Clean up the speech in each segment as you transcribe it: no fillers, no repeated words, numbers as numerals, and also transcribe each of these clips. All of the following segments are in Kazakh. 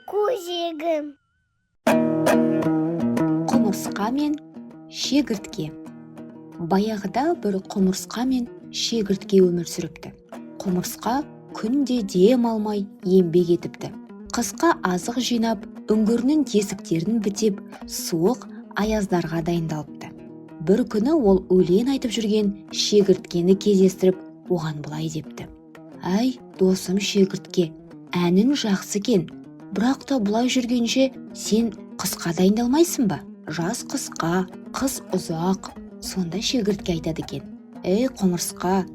көжегім. Құмырсқа мен шегіртке. Баяғыда бір құмырсқа мен шегіртке өмір сүріпті. Құмырсқа күнде дем алмай еңбек етіпті. Қысқа азық жинап, үңгірінің тесіктерін бітеп, суық аяздарға дайындалыпты. Бір күні ол өлең айтып жүрген шегірткені кездестіріп, оған былай депті: «Әй, досым шегіртке, әнің жақсы екен, бірақ та бұлай жүргенше сен қысқа дайындалмайсың ба? Жаз қысқа, қыс ұзақ». Сонда шегіртке айтады екен: «Ей құмырсқа,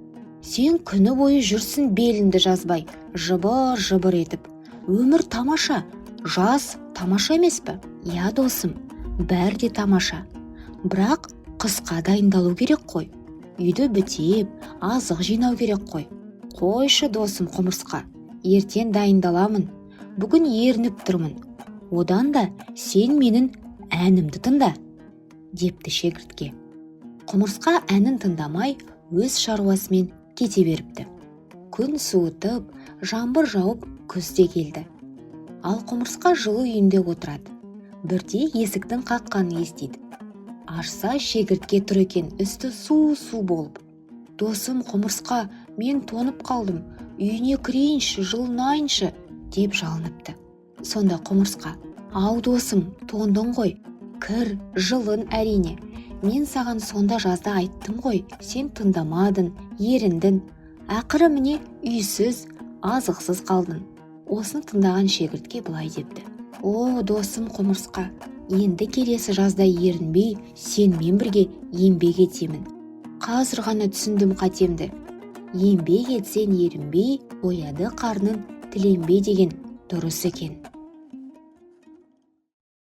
сен күні бойы жүрсің беліңді жазбай, жыбыр-жыбыр етіп. Өмір тамаша, жаз тамаша емес пе? Я досым, бәрі де тамаша. Бірақ қысқа дайындалу керек қой. Үйді бітеп, азық жинау керек қой. Қойшы досым құмырсқа, ертең дайындаламын. Бүгін ерініп тұрмын. Одан да сен менің әнімді тыңда», депті шегіртке. Құмырсқа әнін тыңдамай өз шаруасымен кете беріпті. Күн суытып, жаңбыр жауып, күз де келді. Ал құмырсқа жылы үйінде отырады. Бірде есіктің қаққанын естиді. Ашса, шегіртке тұр екен, үсті су болып. «Досым құмырсқа, мен тоңып қалдым. Үйіне кірейінші, жылынайыншы», деп жалыныпты. Сонда құмырсқа: «Ау досым, тоңдың ғой. Кір, жылын әрине. Мен саған сонда жазда айттым ғой, сен тыңдамадың, еріндің. Ақыры міне үйсіз, азықсыз қалдың». Осыны тыңдаған шегіртке былай депті: «О, досым құмырсқа, енді келесі жазда ерінбей, сенмен бірге еңбек етемін. Қазір ғана түсіндім қатемді. Еңбек етсең ерінбей, ояды қарның тіленбей деген дұрыс екен».